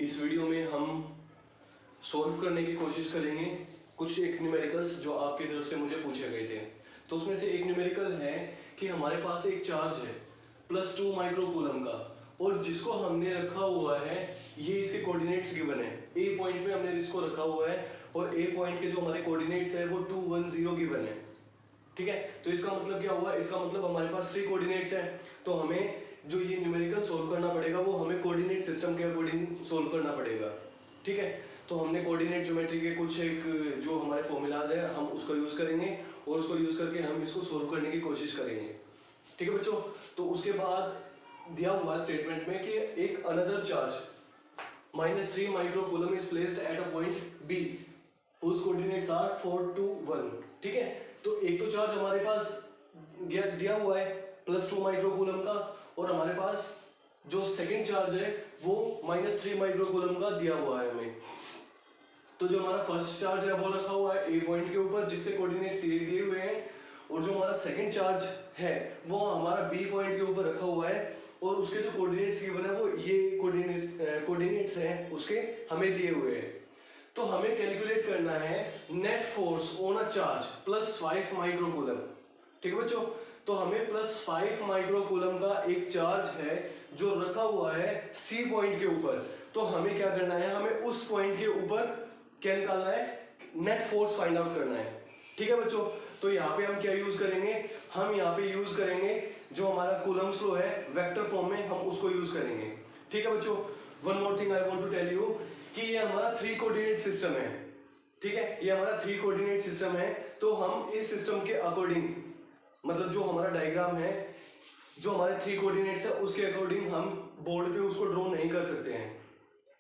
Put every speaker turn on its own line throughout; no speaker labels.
इस वीडियो में हम सॉल्व करने की कोशिश करेंगे कुछ एक न्यूमेरिकल्स जो आपकी तरफ से मुझे पूछे गए थे। तो उसमें से एक न्यूमेरिकल है कि हमारे पास एक चार्ज है +2 माइक्रोकूलम का, और जिसको हमने रखा हुआ है, ये इसके कोऑर्डिनेट्स गिवन है। ए पॉइंट पे हमने इसको रखा हुआ है और ए पॉइंट के जो हमारे कोऑर्डिनेट्स है वो 2 1 0 गिवन है। ठीक है, तो इसका मतलब क्या हुआ? इसका मतलब हमारे पास 3 कोऑर्डिनेट्स है, तो हमें जो ये न्यूमेरिकल सोल्व करना पड़ेगा वो हमें कोऑर्डिनेट सिस्टम के अकॉर्डिंग सोल्व करना पड़ेगा। ठीक है, तो हमने कोऑर्डिनेट ज्योमेट्री के कुछ एक जो हमारे फॉर्मूलाज है हम उसको यूज करेंगे और उसको यूज करके हम इसको सोल्व करने की कोशिश करेंगे। ठीक है बच्चों, तो उसके बाद दिया हुआ स्टेटमेंट में कि एक another charge -3 microcoulomb is placed at a point B whose coordinates are 4 2 1। ठीक है, तो एक तो चार्ज हमारे पास दिया हुआ है +2 माइक्रोकूलम का, और हमारे पास जो सेकंड चार्ज है वो -3 माइक्रोकूलम का दिया हुआ है हमें। तो जो हमारा फर्स्ट चार्ज है वो रखा हुआ है ए पॉइंट के ऊपर जिसके कोऑर्डिनेट्स ये दिए हुए हैं, और जो हमारा सेकंड चार्ज है वो हमारा बी पॉइंट के ऊपर रखा हुआ है, और उसके जो कोऑर्डिनेट्स गिवन है वो ये कोऑर्डिनेट्स हैं उसके हमें दिए हुए हैं। तो हमें कैलकुलेट करना है net force on a charge +5 microcoulomb. ठीक है बच्चों, तो हमें +5 माइक्रोकूलम का एक चार्ज है जो रखा हुआ है सी पॉइंट के ऊपर। तो हमें क्या करना है, हमें उस पॉइंट के ऊपर क्या निकालना है, नेट फोर्स फाइंड आउट करना है। ठीक है बच्चों, तो यहाँ पे हम क्या यूज करेंगे, हम यहाँ पे यूज करेंगे जो हमारा कूलम्स लॉ है वेक्टर फॉर्म में, हम उसको यूज करेंगे। ठीक है बच्चों, one more thing I want to tell you कि ये हमारा 3 कोऑर्डिनेट सिस्टम है। ठीक है, ये हमारा 3 कोऑर्डिनेट सिस्टम है, तो हम इस सिस्टम के अकॉर्डिंग, मतलब जो हमारा डायग्राम है जो हमारे 3 कोऑर्डिनेट्स है उसके अकॉर्डिंग हम बोर्ड पे उसको ड्रॉ नहीं कर सकते हैं।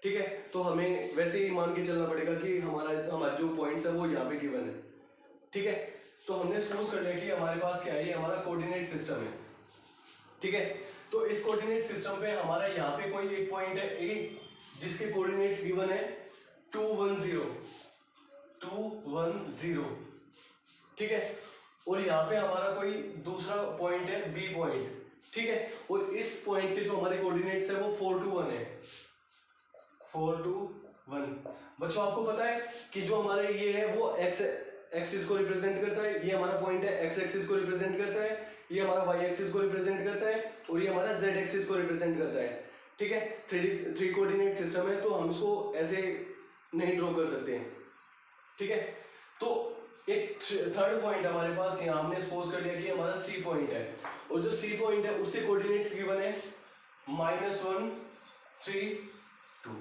ठीक है, तो हमें वैसे ही मान के चलना पड़ेगा कि हमारे जो पॉइंट्स है वो यहाँ पे गिवन है। ठीक है, तो हमने सपोज कर लिया कि हमारे पास क्या है, ये हमारा कोऑर्डिनेट सिस्टम है। ठीक है, तो इस कोऑर्डिनेट सिस्टम पे हमारा यहाँ पे कोई एक पॉइंट है ए जिसके कोऑर्डिनेट्स गिवन है 2 1 0 2 1 0। ठीक है, और यहाँ पे हमारा कोई दूसरा पॉइंट है बी पॉइंट। ठीक है, और इस पॉइंट के जो हमारे कोऑर्डिनेट्स है वो 4 2 1 है, 4 2 1। बच्चों आपको पता है कि जो हमारे ये है वो एक्स एक्सिस को रिप्रेजेंट करता है, ये हमारा पॉइंट है एक्स एक्सिस को रिप्रेजेंट करता है, ये हमारा वाई एक्सिस को रिप्रेजेंट करता है, और ये हमारा जेड एक्सिस को रिप्रेजेंट करता है। ठीक है, 3 कोऑर्डिनेट सिस्टम है, तो हम इसको ऐसे नहीं ड्रॉ कर सकते हैं। ठीक है, तो एक थर्ड पॉइंट हमारे पास यहाँ हमने सपोज कर लिया कि हमारा सी पॉइंट है, और जो सी पॉइंट है उसके कोऑर्डिनेट्स गिवन है -1 3 2।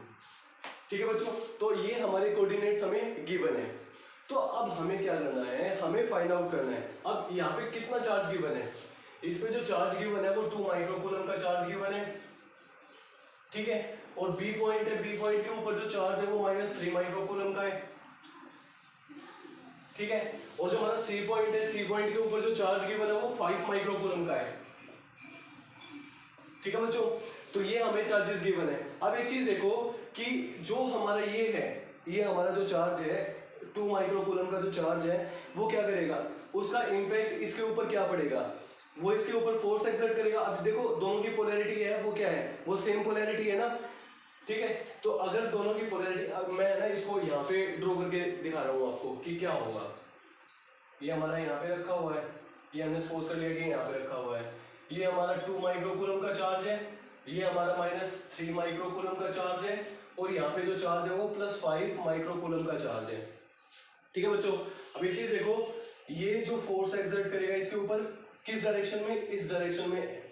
ठीक है बच्चों, तो ये हमारे कोऑर्डिनेट्स हमें गिवन है। तो अब हमें क्या करना है, हमें फाइंड आउट करना है अब यहाँ पे कितना चार्ज गिवन है। इसमें जो चार्ज गिवन है वो 2 माइक्रोकूलम का चार्ज गिवन है। ठीक है, और बी पॉइंट है, बी पॉइंट के ऊपर जो चार्ज है वो -3 माइक्रोकूलम का है। ठीक है, और जो हमारा सी पॉइंट है, सी पॉइंट के ऊपर जो चार्ज गिवन है वो 5 माइक्रोकूलम का है। ठीक है बच्चों, तो ये हमें चार्जेस गिवन है। अब एक चीज देखो कि जो हमारा ये है, ये हमारा जो चार्ज है 2 माइक्रोकूलम का जो चार्ज है वो क्या करेगा, उसका इम्पैक्ट इसके ऊपर क्या पड़ेगा, वो इसके ऊपर फोर्स एक्सर्ट करेगा। अब देखो दोनों की पोलैरिटी है वो क्या है, वो सेम पोलैरिटी है ना। ठीक है, तो अगर दोनों की पोलैरिटी, अब मैं ना इसको यहाँ पे ड्रॉ करके दिखा रहा हूँ आपको कि क्या होगा। ये हमारा यहाँ पे रखा हुआ है, ये हमने सपोज कर लिया कि यहाँ पे रखा हुआ है, ये हमारा 2 माइक्रोकूलम का चार्ज है, ये हमारा -3 माइक्रोकूलम का चार्ज है, और यहाँ पे जो चार्ज है वो +5 माइक्रोकूलम का चार्ज है। ठीक है बच्चों, अब एक चीज देखो, ये जो फोर्स एक्सर्ट करेगा इसके ऊपर किस डायरेक्शन में, इस डायरेक्शन में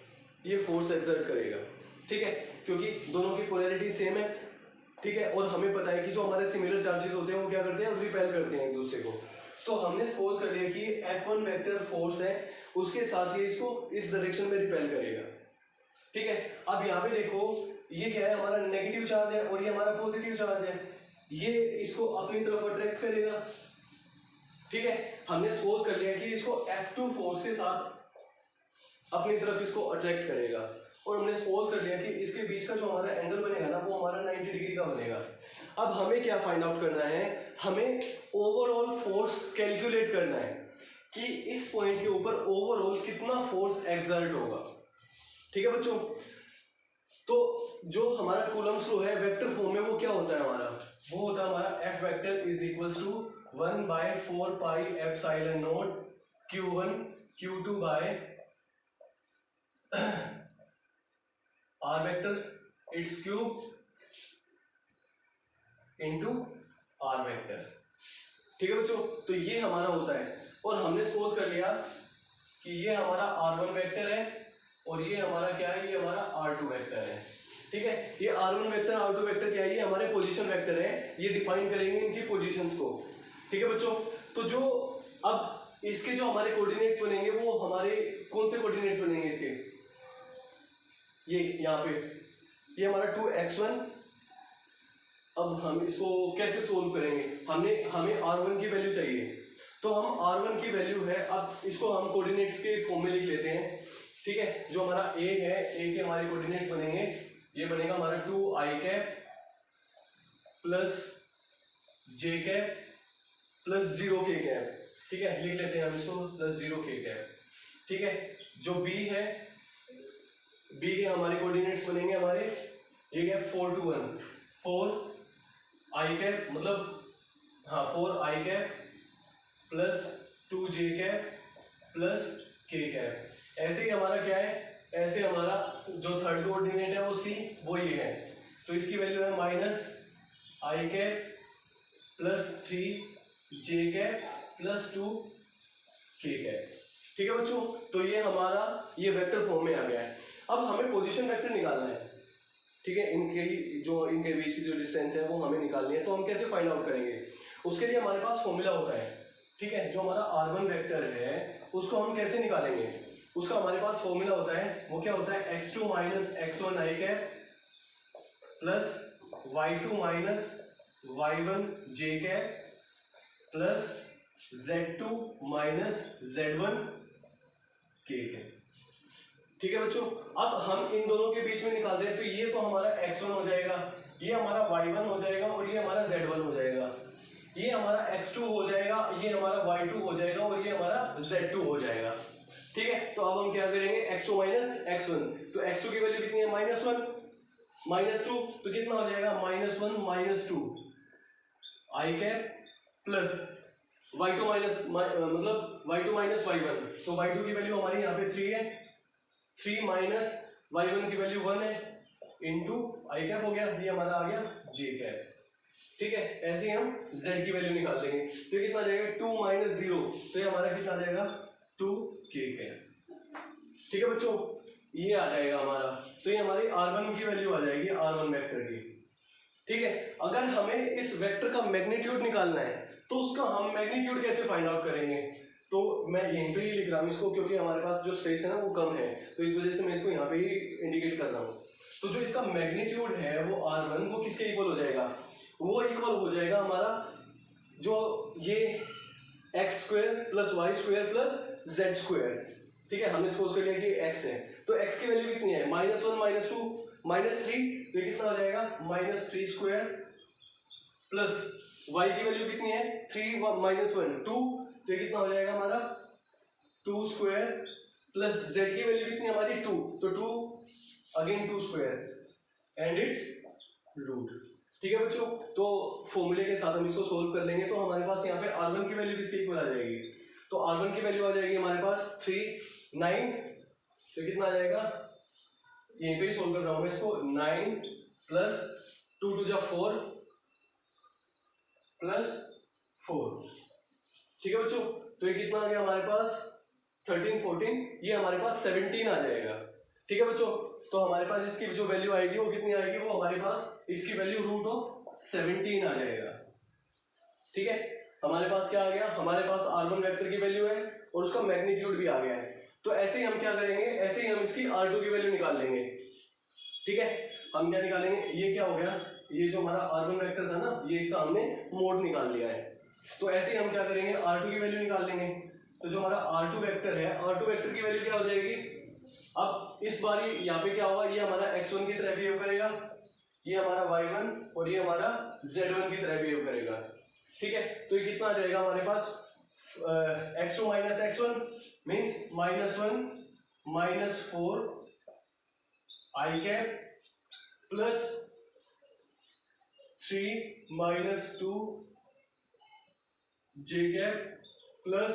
ये फोर्स एक्सर्ट करेगा। ठीक है, क्योंकि दोनों की पोलैरिटी सेम है। ठीक है, और हमें पता है कि जो हमारे सिमिलर चार्जेस होते हैं वो क्या करते हैं, रिपेल करते हैं एक दूसरे को। तो हमने सपोज कर लिया कि F1 वेक्टर फोर्स है, उसके साथ ये इसको इस डायरेक्शन में रिपेल करेगा। ठीक है, अब यहाँ पे देखो ये क्या है, हमारा नेगेटिव चार्ज है और ये हमारा पॉजिटिव चार्ज है, ये इसको अपनी तरफ अट्रैक्ट करेगा। ठीक है, हमने सपोज कर लिया कि इसको F2 फोर्स के साथ अपनी तरफ इसको अट्रैक्ट करेगा, और हमने सपोज कर लिया कि इसके बीच का जो हमारा एंगल बनेगा ना वो हमारा 90 डिग्री का बनेगा। अब हमें क्या फाइंड आउट करना है, हमें ओवरऑल फोर्स कैलकुलेट करना है कि इस पॉइंट के ऊपर ओवरऑल कितना फोर्स एक्सर्ट होगा। ठीक है बच्चों, तो जो हमारा कूलम्ब्स लॉ है वेक्टर फॉर्म में वो क्या होता है हमारा, वो होता है हमारा F vector is equals to 1/4 pi epsilon nought q1 q2 by R vector it's cube into R vector. ठीक है बच्चों, तो ये हमारा होता है और हमने सपोज कर लिया कि ये हमारा r1 वेक्टर है और ये हमारा क्या है, ये हमारा r2 वेक्टर है। ठीक है, ये r1 वेक्टर r2 वेक्टर क्या है, ये हमारे पोजीशन वेक्टर है, ये डिफाइन करेंगे इनकी पोजीशंस को। ठीक है बच्चों, तो जो अब इसके जो हमारे कोऑर्डिनेट्स बनेंगे वो हमारे कौन से कोऑर्डिनेट्स बनेंगे इसके, ये यहाँ पे ये हमारा 2x1। अब हम इसको कैसे सोल्व करेंगे, हमें r1 की वैल्यू चाहिए, तो हम r1 की वैल्यू है, अब इसको हम कोऑर्डिनेट्स के फॉर्म में लिख लेते हैं। ठीक है, जो हमारा a है, a के हमारे कोऑर्डिनेट्स बनेंगे, ये बनेगा हमारा 2i cap plus j cap plus 0k cap. ठीक है, लिख लेते हैं हम इसको प्लस 0k कैप। ठीक है, जो b है, b के हमारे कोऑर्डिनेट्स बनेंगे हमारे, ये क्या 4 to 1 4 i कैप, मतलब हाँ 4i cap plus 2j cap plus k cap. ऐसे ही हमारा क्या है, ऐसे हमारा जो थर्ड कोऑर्डिनेट है वो c, वो ये है, तो इसकी वैल्यू है minus i cap plus 3j cap plus 2k cap. ठीक है बच्चों, तो ये हमारा ये वेक्टर फॉर्म में आ गया है। अब हमें पोजीशन वेक्टर निकालना है। ठीक है, इनके बीच की जो डिस्टेंस है वो हमें निकालनी है, तो हम कैसे फाइंड आउट करेंगे, उसके लिए हमारे पास फॉर्मूला होता है। ठीक है, जो हमारा r1 वेक्टर है उसको हम कैसे निकालेंगे, उसका हमारे पास फॉर्मूला होता है, वो क्या होता है x2 minus x1 i cap plus y2 minus y1 j cap plus z2 minus z1 k cap. ठीक है बच्चों, अब हम इन दोनों के बीच में निकाल रहे हैं, तो ये तो हमारा x1 हो जाएगा, ये हमारा y1 हो जाएगा और ये हमारा z1 हो जाएगा, ये हमारा x2 हो जाएगा, ये हमारा y2 हो जाएगा और ये हमारा z2 हो जाएगा। ठीक है, तो अब हम क्या करेंगे x2 माइनस x1, तो x2 की वैल्यू कितनी है -1 -2, तो कितना हो जाएगा -1 -2 i cap plus y2 minus मतलब y2 माइनस y1, तो y2 की वैल्यू हमारी यहाँ पे 3 है, 3 माइनस y1 की वैल्यू 1 है इंटू आई कैप हो गया, ये हमारा आ गया j कैप। ठीक है, ऐसे ही हम z की वैल्यू निकाल लेंगे, तो ये कितना आ जाएगा 2 माइनस 0, तो ये हमारा कितना आ जाएगा 2k कैप। ठीक है बच्चों, ये आ जाएगा हमारा, तो ये हमारी r1 की वैल्यू आ जाएगी r1 वेक्टर की। ठीक है, अगर हमें इस वेक्टर का मैग्नीट्यूड निकालना है तो उसका हम मैग्नीट्यूड कैसे फाइंड आउट करेंगे, तो मैं यहीं पे ही लिख रहा हूँ इसको, क्योंकि हमारे पास जो स्पेस है ना वो कम है, तो इस वजह से मैं इसको यहाँ पे ही इंडिकेट कर रहा हूँ। तो जो इसका मैग्नीट्यूड है वो r1 वो किसके इक्वल हो जाएगा, वो इक्वल हो जाएगा हमारा जो ये x² plus y² plus z²। ठीक है, हमने सपोज कर लिया कि x है, तो x की वैल्यू कितनी है -1 -2 -3, तो ये कितना हो जाएगा -3² प्लस y की वैल्यू कितनी है 3 -1 2, तो ये कितना हो जाएगा हमारा 2² प्लस z की वैल्यू कितनी है हमारी 2, तो 2 अगेन 2² एंड इट्स रूट। ठीक है बच्चों, तो फॉर्मूले के साथ हम इसको सोल्व कर लेंगे, तो हमारे पास यहाँ पे r1 की वैल्यू किसके इक्वल आ जाएगी, तो r1 की वैल्यू आ जाएगी हमारे पास 3 9, तो कितना आ जाएगा, यहीं पे ही सोल्व कर रहा हूँ मैं इसको, 9 प्लस 2 2 जा 4 प्लस 4। ठीक है बच्चों, तो ये कितना आ गया हमारे पास 13 14, ये हमारे पास 17 आ जाएगा। ठीक है बच्चों, तो हमारे पास इसकी जो वैल्यू आएगी वो कितनी आएगी, वो हमारे पास इसकी वैल्यू √17 आ जाएगा। ठीक है, हमारे पास क्या आ गया, हमारे पास r1 वेक्टर की वैल्यू है और उसका मैग्नीट्यूड भी आ गया है, तो ऐसे ही हम क्या करेंगे, ऐसे ही हम इसकी r2 की वैल्यू निकाल लेंगे। ठीक है, हम क्या निकालेंगे, ये क्या हो गया, ये जो हमारा r1 वेक्टर था ना, ये इसका हमने मोड निकाल लिया है, तो ऐसे ही हम क्या करेंगे r2 की वैल्यू निकाल लेंगे। तो जो हमारा r2 वेक्टर है, r2 वेक्टर की वैल्यू क्या हो जाएगी, अब इस बारी यहाँ पे क्या होगा, ये हमारा x1 की तरह बिहेव करेगा, ये हमारा y1 और ये हमारा z1 की तरह बिहेव करेगा। ठीक है, तो ये कितना आ जाएगा हमारे पास x2 minus x1 means -1 -4 i cap plus 3 minus 2 J cap plus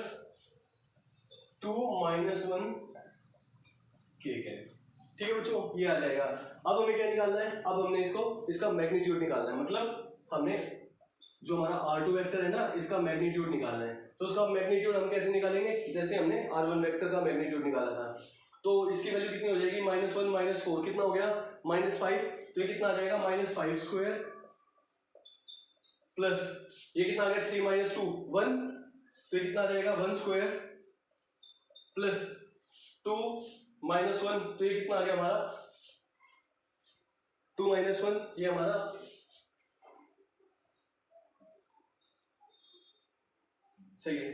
2 minus 1 के कैप। ठीक है बच्चों, ये आ जाएगा। अब हमें क्या निकालना है, अब हमने इसका मैग्नीट्यूड निकालना है, मतलब हमने जो हमारा R2 वेक्टर है ना, इसका मैग्नीट्यूड निकालना है। तो उसका मैग्नीट्यूड हम कैसे निकालेंगे, जैसे हमने R1 वेक्टर का मैग्नीट्यूड निकाला था। तो इसकी वैल्यू कितनी हो जाएगी, -1 -4 कितना हो गया, -5। तो ये कितना आ जाएगा, -5 स्क्वायर प्लस ये कितना आ गया, 3 माइनस 2 1, तो ये कितना आ जाएगा 1 स्क्वायर प्लस 2 माइनस 1, तो ये कितना आ गया हमारा 2 माइनस 1, ये हमारा सही है।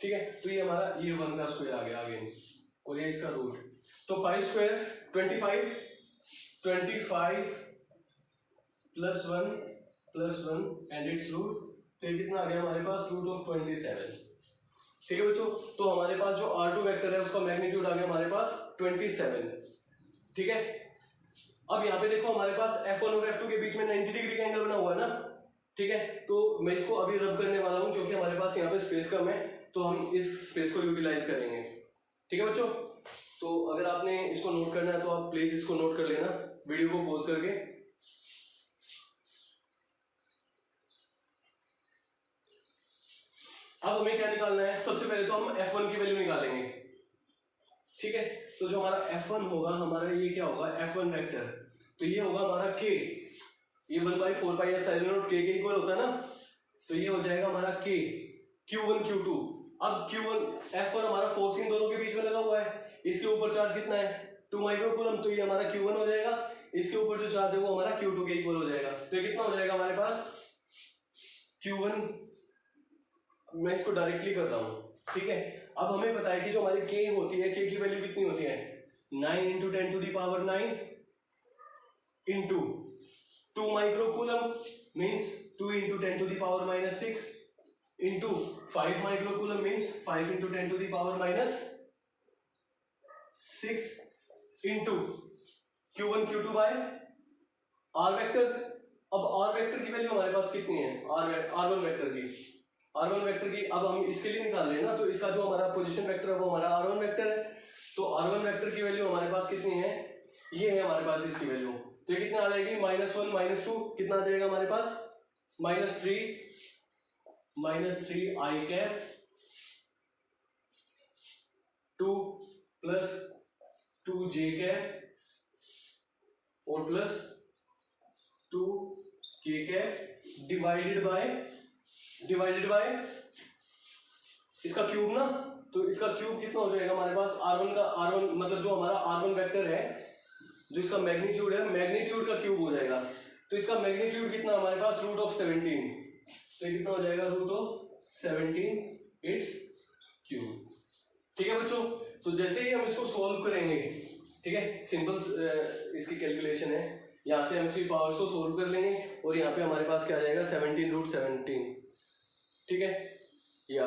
ठीक है, तो ये हमारा ये 1 का स्क्वायर आ गया आगे, और ये इसका रूट। तो 5 square 25 plus 1 and it's root, तो ये कितना आ गया हमारे पास, रूट ऑफ 27। ठीक है बच्चों, तो हमारे पास जो R2 वेक्टर है उसका मैग्नीट्यूड आ गया हमारे पास 27। ठीक है, अब यहाँ पे देखो हमारे पास F1 और F2 के बीच में 90 डिग्री का एंगल बना हुआ है ना। ठीक है, तो मैं इसको अभी रब करने वाला हूँ क्योंकि हमारे पास यहाँ पे स्पेस कम है, तो हम इस स्पेस को यूटिलाइज करेंगे। ठीक है बच्चों, तो अगर आपने इसको नोट करना है तो आप प्लीज इसको नोट कर लेना वीडियो को पॉज करके। अब हमें क्या निकालना है, सबसे पहले तो हम F1 की वैल्यू निकालेंगे। ठीक है, तो जो हमारा F1 होगा, हमारा ये क्या होगा, F1 वेक्टर, तो ये होगा हमारा K, ये 1/4πε0 K के इक्वल होता है ना, तो ये हो जाएगा हमारा K Q1 Q2। अब Q1 F1 हमारा फोर्स इन दोनों के बीच में लगा हुआ है, इसके ऊपर चार्ज कितना है 2 माइक्रोकूलम, तो ये हमारा Q1 हो जाएगा, इसके ऊपर जो चार्ज है वो हमारा Q2 के इक्वल हो जाएगा, तो ये कितना हो जाएगा हमारे पास Q1। मैं इसको डायरेक्टली कर रहा हूँ। ठीक है, अब हमें पता है कि जो हमारी K होती है, K की वैल्यू कितनी होती है, 9 × 10⁹ into 2 microcoulomb means 2 × 10⁻⁻6 into 5 microcoulomb means 5 × 10⁻⁶ into Q1 Q2 by R vector. अब R वेक्टर की वैल्यू हमारे पास कितनी है, R1 वेक्टर की अब हम इसके लिए निकाल रहे हैं ना, तो इसका जो हमारा पोजीशन वेक्टर है वो हमारा R1 वेक्टर है, तो R1 वेक्टर की वैल्यू हमारे पास कितनी है, ये है हमारे पास इसकी वैल्यू, तो ये कितना आ जाएगी -1 -2 कितना आ जाएगा हमारे पास -3 I cap 2 plus 2 J cap और plus 2 K cap divided by इसका क्यूब ना, तो इसका क्यूब कितना हो जाएगा हमारे पास R1 मतलब जो हमारा R1 वेक्टर है, जो इसका मैग्नीट्यूड है, मैग्नीट्यूड का क्यूब हो जाएगा, तो इसका मैग्नीट्यूड कितना हमारे पास √17, तो ये कितना हो जाएगा √17 इट्स क्यूब। ठीक है बच्चों, तो जैसे ही हम इसको सॉल्व करेंगे, ठीक है, सिंपल इसकी कैलकुलेशन है, यहाँ से हम इसकी पावर्स को सोल्व कर लेंगे और यहाँ पे हमारे पास क्या आ जाएगा 17√17। ठीक है, या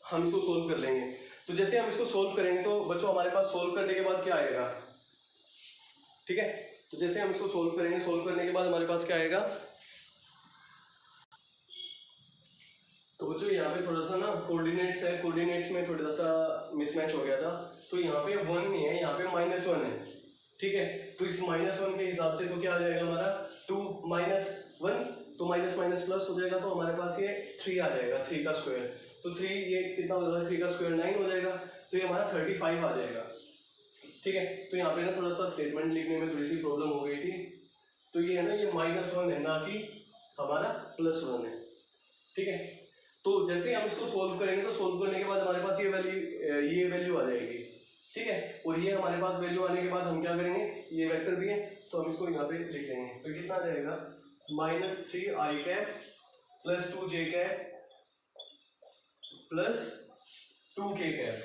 हम इसको सोल्व कर लेंगे। तो जैसे हम इसको सोल्व करेंगे तो बच्चों हमारे पास सोल्व करने के बाद क्या आएगा, ठीक है, तो जैसे हम इसको सोल्व करेंगे, सोल्व करने के बाद हमारे पास क्या आएगा, तो बच्चों यहाँ पे थोड़ा सा ना कोऑर्डिनेट्स है, कोऑर्डिनेट्स में थोड़ा सा मिसमैच हो गया था, तो यहाँ पे 1 नहीं है, यहाँ पे -1 है। ठीक है, तो इस -1 के हिसाब से तो क्या आ जाएगा हमारा 2 - 1, तो माइनस माइनस प्लस हो जाएगा, तो हमारे पास ये 3 आ जाएगा, 3 का स्क्वायर, तो 3 ये कितना हो जाएगा, 3 का स्क्वायर 9 हो जाएगा, तो ये हमारा 35 आ जाएगा। ठीक है, तो यहाँ पे ना थोड़ा सा स्टेटमेंट लिखने में थोड़ी सी प्रॉब्लम हो गई थी, तो ये है ना, ये -1 है ना कि हमारा +1 है। ठीक है, तो जैसे हम इसको सोल्व करेंगे, तो सोल्व करने के बाद हमारे पास ये वैल्यू आ जाएगी। ठीक है, और ये हमारे पास वैल्यू आने के बाद हम क्या करेंगे, ये वेक्टर भी है तो हम इसको यहाँ पे लिख देंगे, तो कितना आ जाएगा -3 I cap plus 2 J cap plus 2 K cap.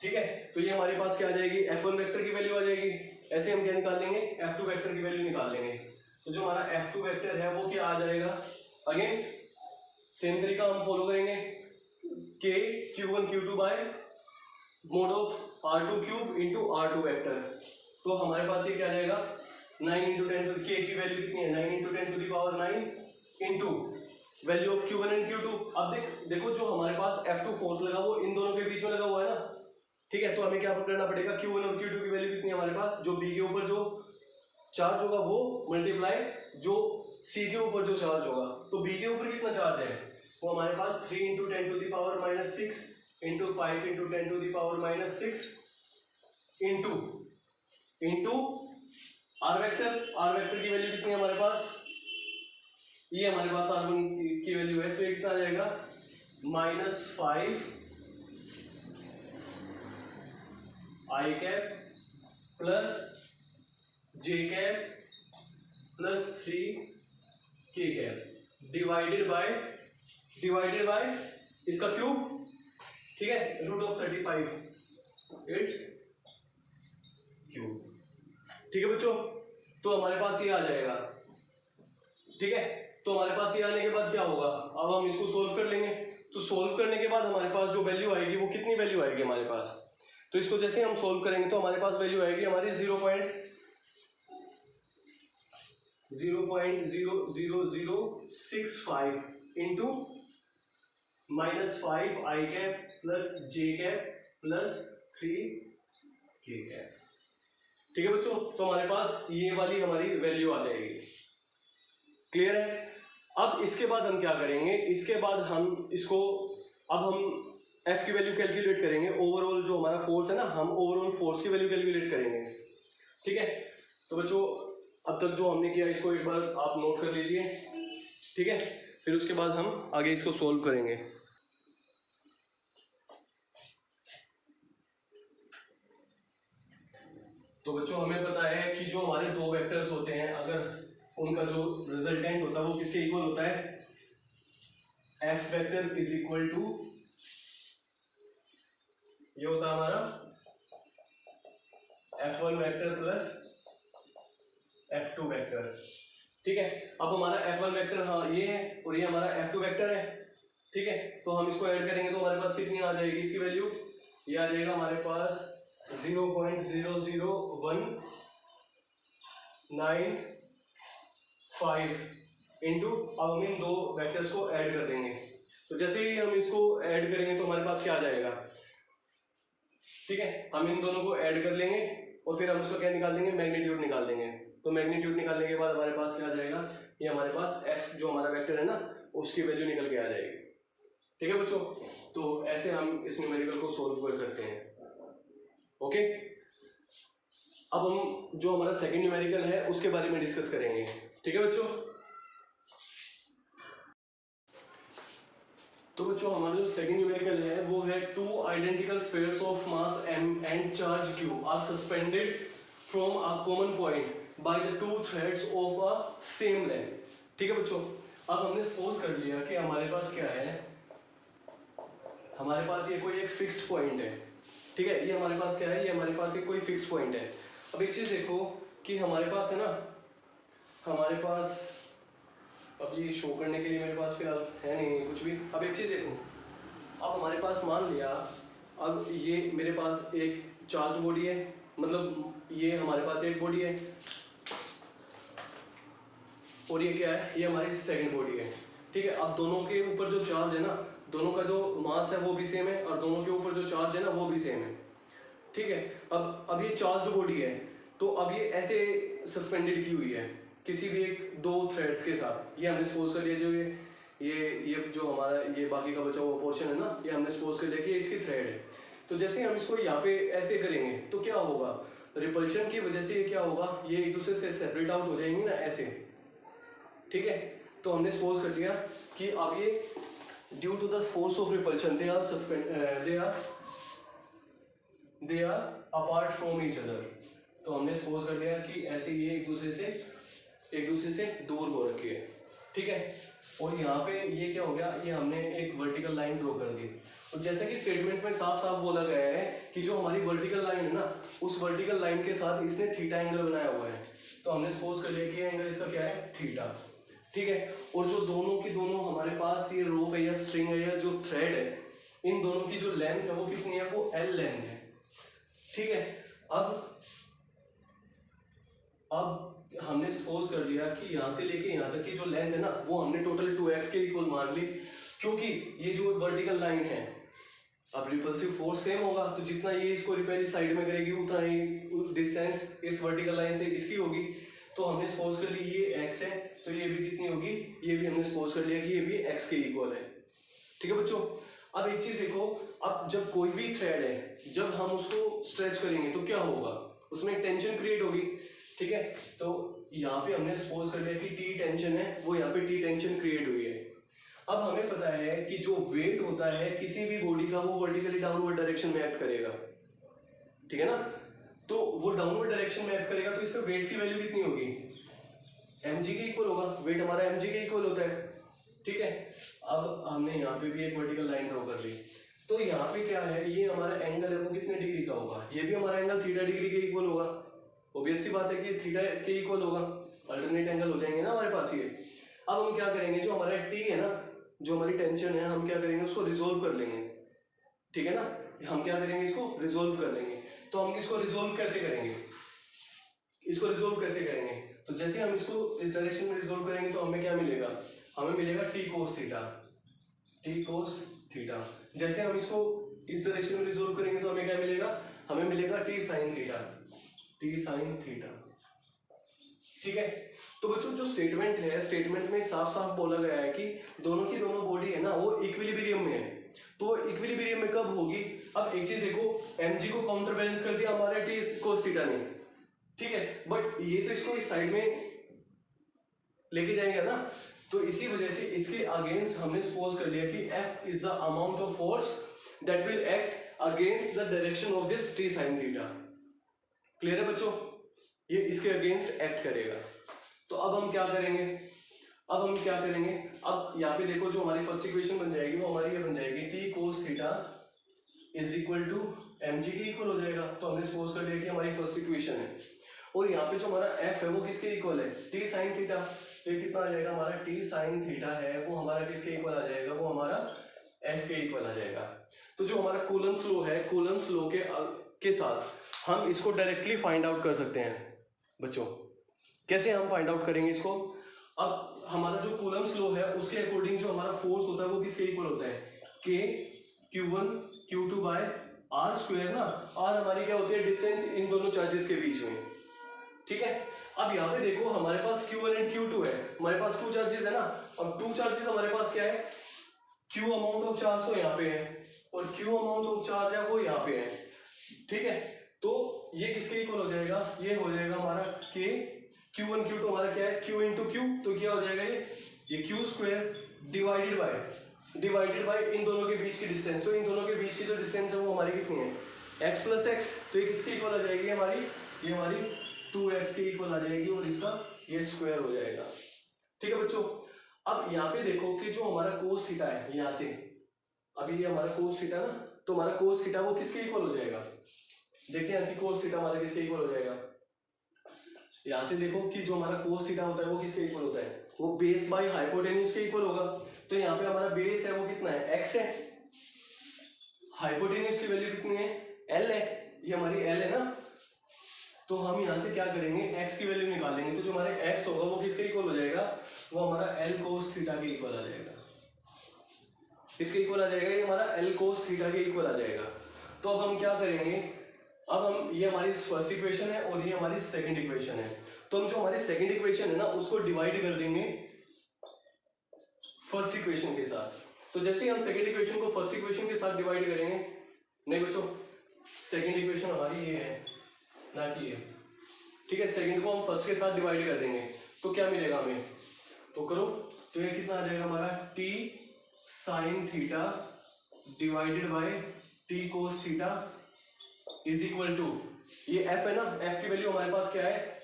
ठीक है, तो ये हमारे पास क्या आ जाएगी, F1 वेक्टर की वैल्यू आ जाएगी। ऐसे हम क्या निकाल लेंगे, F2 वेक्टर की वैल्यू निकाल लेंगे। तो जो हमारा F2 वेक्टर है वो क्या आ जाएगा, अगेन सेम तरीका हम फॉलो करेंगे, K Q1 Q2 by mod of R2 cube into R2 vector. तो हमारे पास ये क्या आ जाएगा 9 इंटू 10 टू के की वैल्यू कितनी है 9 into 10 to the power 9 into value of Q1 and Q2। अब देखो जो हमारे पास F2 फोर्स लगा वो इन दोनों के बीच में लगा हुआ है ना, ठीक है। तो हमें क्या करना पड़ेगा Q1 और Q2 की वैल्यू कितनी है हमारे पास, जो B के ऊपर जो चार्ज होगा वो मल्टीप्लाई जो C के ऊपर जो चार्ज होगा। तो B के ऊपर कितना चार्ज है वो हमारे पास 3 into 10 to the power minus 6 into 5 into 10 to the power minus 6 into R vector की वैल्यू कितनी है हमारे पास, ये हमारे पास R1 की वैल्यू है, तो ये कितना आ जाएगा -5 I cap plus J cap plus 3 K cap divided by इसका क्यूब, ठीक है, रूट ऑफ 35 इट्स क्यूब, ठीक है बच्चों। तो हमारे पास ये आ जाएगा, ठीक है। तो हमारे पास ये आने के बाद क्या होगा, अब हम इसको सोल्व कर लेंगे। तो सोल्व करने के बाद हमारे पास जो वैल्यू आएगी वो कितनी वैल्यू आएगी हमारे पास, तो इसको जैसे हम सोल्व करेंगे तो हमारे पास वैल्यू आएगी हमारी 0.00065 into -5 I cap plus J cap plus 3 K cap, ठीक है बच्चों। तो हमारे पास ये वाली हमारी वैल्यू आ जाएगी, क्लियर है। अब इसके बाद हम क्या करेंगे, इसके बाद हम इसको अब हम F की वैल्यू कैलकुलेट करेंगे, ओवरऑल जो हमारा फोर्स है ना, हम ओवरऑल फोर्स की वैल्यू कैलकुलेट करेंगे, ठीक है। तो बच्चों अब तक जो हमने किया इसको एक बार आप नोट कर लीजिए, ठीक है। फिर उसके बाद हम आगे इसको सोल्व करेंगे। तो बच्चों हमें पता है कि जो हमारे दो वेक्टर्स होते हैं अगर उनका जो रिजल्टेंट होता है वो किसके इक्वल होता है, F vector is equal to, ये होता है हमारा F1 vector plus F2 vector, ठीक है। अब हमारा F1 वेक्टर हाँ ये है और ये हमारा F2 वेक्टर है, ठीक है। तो हम इसको ऐड करेंगे तो हमारे पास कितनी आ जाएगी इसकी वैल्यू, ये आ जाएगा हमारे पास 0.00195 इंटू, अब हम इन दो वेक्टर्स को ऐड कर देंगे। तो जैसे ही हम इसको ऐड करेंगे तो हमारे पास क्या आ जाएगा, ठीक है। हम इन दोनों को ऐड कर लेंगे और फिर हम उसको क्या निकाल देंगे, मैग्नीट्यूड निकाल देंगे। तो मैग्नीट्यूड निकालने के बाद हमारे पास क्या आ जाएगा, ये हमारे पास F जो हमारा वेक्टर है ना उसकी वैल्यू निकल के आ जाएगी, ठीक है बच्चों। तो ऐसे हम इस न्यूमेरिकल को सोल्व कर सकते हैं, ओके। अब हम जो हमारा सेकंड न्यूमेरिकल है उसके बारे में डिस्कस करेंगे, ठीक है बच्चों। तो बच्चों हमारा जो सेकंड न्यूमेरिकल है वो है two identical spheres of mass m and charge q are suspended from a common point by the two threads of a same length, ठीक है बच्चों। अब हमने सपोज कर लिया कि हमारे पास क्या है, हमारे पास ये कोई एक फिक्स्ड पॉइंट है, ठीक है। ये हमारे पास क्या है, ये हमारे पास एक कोई फिक्स्ड पॉइंट है। अब एक चीज देखो कि हमारे पास है ना, हमारे पास अब ये शो करने के लिए मेरे पास फिलहाल है नहीं कुछ भी। अब एक चीज देखो, अब हमारे पास मान लिया अब ये मेरे पास एक चार्ज बॉडी है, मतलब ये हमारे पास एक बॉडी है और ये क्या है, ये हमारी सेकंड बॉडी है, ठीक है। अब दोनों के ऊपर जो चार्ज है ना, दोनों का जो मास है वो भी सेम है और दोनों के ऊपर जो चार्ज है ना वो भी सेम है, ठीक है। अब ये चार्ज बॉडी है तो अब ये ऐसे सस्पेंडेड की हुई है किसी भी एक दो थ्रेड्स के साथ। ये हमने सपोज कर लिया जो ये जो हमारा ये बाकी का बचा हुआ पोर्शन है ना, ये हमने सपोज कर लिया कि इसकी थ्रेड है। तो जैसे हम इसको यहाँ पे ऐसे करेंगे तो क्या होगा, रिपल्शन की वजह से ये क्या होगा, ये एक दूसरे से सेपरेट आउट हो जाएंगी ना ऐसे, ठीक है। तो हमने सपोज कर लिया कि अब ये due to the force of repulsion they are apart from each other. तो हमने सपोज कर लिया कि ऐसे ये एक दूसरे से दूर हो रखी है, ठीक है। और यहाँ पे ये क्या हो गया, ये हमने एक वर्टिकल लाइन ड्रॉ कर दी। और जैसे कि स्टेटमेंट में साफ साफ बोला गया है कि जो हमारी वर्टिकल लाइन है ना, उस वर्टिकल लाइन के साथ इसने थीटा एंगल बनाया हुआ है। तो हमने सपोज कर लिया कि एंगल इसका क्या है, थीटा, ठीक है। और जो दोनों की दोनों हमारे पास ये रोप है या स्ट्रिंग है या जो थ्रेड है, इन दोनों की जो लेंथ है वो कितनी है, वो L लेंथ है, ठीक है। अब अब हमने सपोज कर लिया कि यहाँ से लेके यहाँ तक की जो लेंथ है ना वो हमने टोटल 2x के इक्वल मान ली, क्योंकि ये जो वर्टिकल लाइन है, अब रिपल्सिव फोर्स सेम होगा तो जितना ये इसको रिपेल साइड में करेगी उतना ही डिस्टेंस इस वर्टिकल लाइन से इसकी होगी। तो हमने सपोज कर ली ये x है तो ये भी कितनी होगी, ये भी हमने सपोज कर लिया कि ये भी x के इक्वल है। ठीक है बच्चों, अब एक चीज देखो, अब जब कोई भी थ्रेड है जब हम उसको स्ट्रेच करेंगे तो क्या होगा, उसमें एक टेंशन क्रिएट होगी। ठीक है, तो यहाँ पे हमने सपोज कर लिया कि टी टेंशन है, वो यहाँ पे टी टेंशन क्रिएट हुई है। अब हमें पता है कि जो वेट होता है किसी भी बॉडी का वो वर्टिकली डाउनवर्ड डायरेक्शन में एक्ट करेगा। ठीक है ना, तो वो डाउनवर्ड डायरेक्शन में एक्ट करेगा तो इसका वेट की वैल्यू कितनी होगी, mg के इक्वल होगा। वेट हमारा mg के इक्वल होता है। ठीक है, अब हमने यहाँ पे भी एक वर्टिकल लाइन ड्रॉ कर ली, तो यहाँ पे क्या है, ये हमारा एंगल है वो कितने डिग्री का होगा, ये भी हमारा एंगल थीटा डिग्री के इक्वल होगा। ऑब्वियस सी बात है कि थीटा के इक्वल होगा, अल्टरनेट एंगल हो जाएंगे ना हमारे पास ये। अब हम क्या करेंगे, जो हमारा टी है ना, जो हमारी टेंशन है, हम क्या करेंगे उसको रिजोल्व कर लेंगे। ठीक है ना, हम क्या करेंगे इसको रिजोल्व कर लेंगे। तो हम इसको रिजोल्व कैसे करेंगे, इसको रिजोल्व कैसे करेंगे, तो जैसे हम इसको इस डायरेक्शन में रिजोल्व करेंगे तो हमें क्या मिलेगा, हमें मिलेगा T cos theta, T cos theta. जैसे हम इसको इस डायरेक्शन में रिजोल्व करेंगे तो हमें क्या मिलेगा, हमें मिलेगा T sine theta, T sine theta. ठीक है, तो बच्चों जो स्टेटमेंट है, स्टेटमेंट में साफ साफ बोला गया है कि दोनों की दोनों बॉडी है ना वो इक्विलिब्रियम में है। तो इक्विलिब्रियम में कब होगी, अब एक चीज देखो, mg को काउंटर बैलेंस कर दिया हमारे टी कोस थीटा ने। ठीक है, बट ये तो इसको इस साइड में लेके जाएगा ना, तो इसी वजह से इसके अगेंस्ट हमने सपोज कर लिया कि F is the amount of force that will act against the direction of this T sine theta. Clear है बच्चों, ये इसके अगेंस्ट एक्ट करेगा। तो अब हम क्या करेंगे, अब यहाँ पे देखो जो हमारी फर्स्ट इक्वेशन बन जाएगी वो हमारी ये बन जाएगी T cos theta is equal to mg के इक्वल हो जाएगा। तो हमने सपोज कर लिया कि हमारी फर्स्ट इक्वेशन है, और यहाँ पे जो हमारा f है वो किसके इक्वल है, टी साइन थीटा। तो ये कितना आ जाएगा, हमारा टी साइन थीटा है वो हमारा किसके इक्वल आ जाएगा, वो हमारा f के इक्वल आ जाएगा। तो जो हमारा कूलम्ब्स लॉ है, कूलम्ब्स लॉ के साथ हम इसको डायरेक्टली फाइंड आउट कर सकते हैं बच्चों। कैसे हम फाइंड आउट करेंगे इसको, अब हमारा जो कूलम्ब्स लॉ है उसके अकॉर्डिंग जो हमारा फोर्स होता है वो किसके इक्वल होता है, k q1 q2 by r square ना। r हमारी क्या होती है, डिस्टेंस इन दोनों चार्जेस के बीच में। ठीक है, अब यहाँ पे देखो हमारे पास q1 एंड q2 है, हमारे पास 2 चार्जेस है ना, और 2 चार्जेस हमारे पास क्या है, q अमाउंट ऑफ चार्ज तो यहाँ पे है और q अमाउंट ऑफ चार्ज है वो यहाँ पे है। ठीक है, तो ये किसके इक्वल हो जाएगा, ये हो जाएगा हमारा k q1 q2 हमारा क्या है, q इंटू क्यू, तो क्या हो जाएगा ये q स्क्वायर डिवाइडेड बाय इन दोनों के बीच की डिस्टेंस। तो इन दोनों के बीच की जो डिस्टेंस है वो हमारी कितनी है, x प्लस एक्स। तो ये किसके इक्वल आ जाएगी हमारी, ये हमारी 2x के इक्वल आ जाएगी और इसका ये स्क्वायर हो जाएगा। ठीक है बच्चों, अब यहाँ पे देखो कि जो हमारा कोस थीटा है यहाँ से, अभी ये हमारा कोस थीटा ना, तो हमारा कोस थीटा वो किसके इक्वल हो जाएगा, देखते हैं कि कोस थीटा हमारा किसके इक्वल हो जाएगा। यहाँ से देखो कि जो हमारा कोस थीटा होता है वो किसके इक्वल होता है, वो बेस बाय हाइपोटेन्यूज के इक्वल होगा। तो यहाँ पे हमारा बेस है वो कितना है, x है, हाइपोटेन्यूज की वैल्यू कितनी है, l है, ये हमारी l है ना। तो हम यहाँ से क्या करेंगे, x की वैल्यू निकालेंगे, तो जो हमारा x होगा वो किसके इक्वल हो जाएगा, वो हमारा l cos थीटा के इक्वल आ जाएगा। किसके इक्वल आ जाएगा, ये हमारा l cos थीटा के इक्वल आ जाएगा। तो अब हम क्या करेंगे, अब हम, ये हमारी फर्स्ट इक्वेशन है और ये हमारी सेकंड इक्वेशन है, तो हम जो हमारी सेकंड इक्वेशन है ना उसको डिवाइड कर देंगे फर्स्ट इक्वेशन के साथ। तो जैसे ही हम सेकंड इक्वेशन को फर्स्ट इक्वेशन के साथ डिवाइड करेंगे, नहीं बच्चों सेकंड इक्वेशन हमारी ये है ना कि ये, ठीक है, सेकंड को हम फर्स्ट के साथ डिवाइड कर देंगे तो क्या मिलेगा हमें, तो करो, तो ये कितना आ जाएगा हमारा T sine theta divided by T cos theta is equal to, ये f है ना, f की वैल्यू हमारे पास क्या है,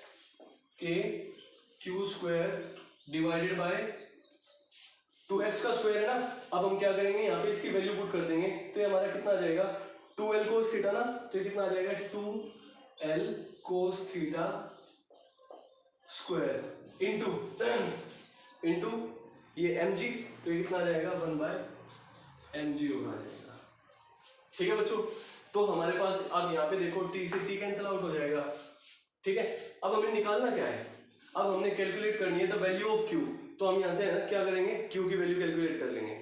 k q square divided bye 2x का स्क्वायर है ना। अब हम क्या करेंगे, यहाँ पे इसकी वैल्यू पुट कर देंगे, तो ये हमारा कितना आ जाएगा 2l कोस थीटा ना, तो ये कितना आ जाएगा 2l cos theta square into ये mg, तो ये कितना आ जाएगा 1/mg होगा आ जाएगा। ठीक है बच्चों, तो हमारे पास अब यहाँ पे देखो t से t कैंसिल आउट हो जाएगा, ठीक है, अब हमें निकालना क्या है, अब हमने कैलकुलेट करनी है द वैल्यू ऑफ क्यू। तो हम यहाँ से है ना क्या करेंगे, क्यू की वैल्यू कैलकुलेट कर लेंगे।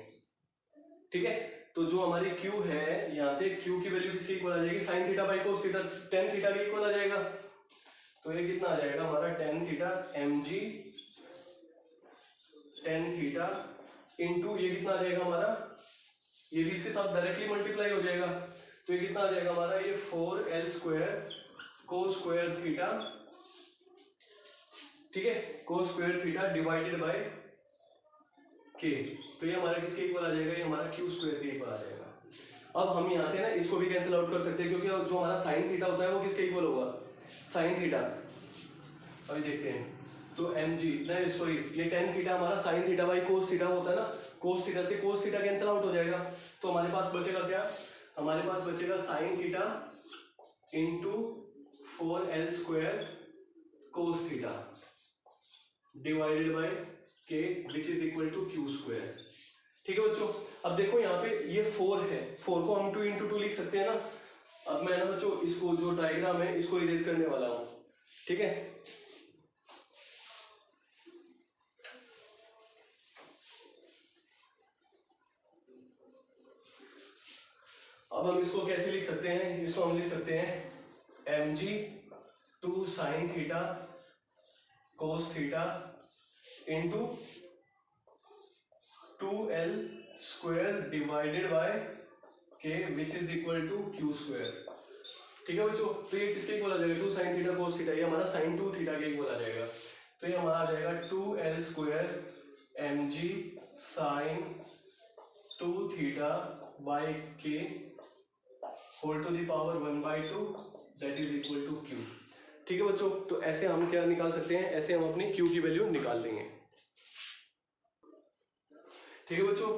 ठीक है, तो जो हमारी क्यू है यहाँ से क्यू की वैल्यू किसके इक्वल आ जाएगी, sine theta by cos theta, tan theta के इक्वल आ जाएगा। तो ये कितना आ जाएगा हमारा tan theta M G tan theta into ये कितना आ जाएगा हमारा, ये भी इसके साथ डायरेक्टली मल्टीप्लाई हो जाएगा। तो ये कितना आ जाएगा हमारा, ये 4l square cos square theta, ठीक है, cos square theta divided by के। तो ये हमारा किसके इक्वल आ जाएगा, ये हमारा क्यू स्क्वायर के इक्वल आ जाएगा। अब हम यहाँ से ना इसको भी कैंसिल आउट कर सकते हैं, क्योंकि जो हमारा साइन थीटा होता है वो किसके इक्वल होगा, साइन थीटा। अभी देखते हैं, तो एम जी नहीं सॉरी, ये टेन थीटा हमारा sign theta by cos theta होता है ना, कोस थीटा से कोस थीटा कैंसिल आउट हो जाएगा। तो हमारे पास बचेगा क्या, हमारे पास बचेगा sine theta into 4l square cos theta divided by k which is equal to q square. ठीक है बच्चों, अब देखो यहाँ पे ये 4 है, 4 को हम 2 इंटू 2 लिख सकते हैं ना। अब मैं ना बच्चों इसको जो डायग्राम है इसको इरेज करने वाला हूँ। ठीक है, अब हम इसको कैसे लिख सकते हैं, इसको हम लिख सकते हैं m g 2 sine theta cos theta into 2l square divided by k which is equal to q square. ठीक है बच्चों, तो ये किसके इक्वल आ जाएगा, 2 साइन थीटा कोस थीटा, ये हमारा साइन 2 थीटा के इक्वल आ जाएगा। तो ये हमारा आ जाएगा 2l square m g sine 2 theta by k whole to the power 1/2 that is equal to q. ठीक है बच्चों, तो ऐसे हम क्या निकाल सकते हैं, ऐसे हम अपनी क्यू की वैल्यू निकाल लेंगे। ठीक है बच्चों,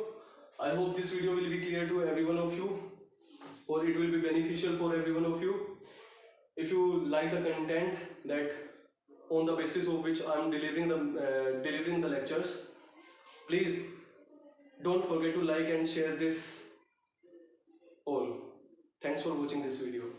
I hope this video will be clear to every one of you और it will be beneficial for every one of you. If you like the content that on the basis of which I am delivering the lectures, please don't forget to like and share this all. Thanks for watching this video.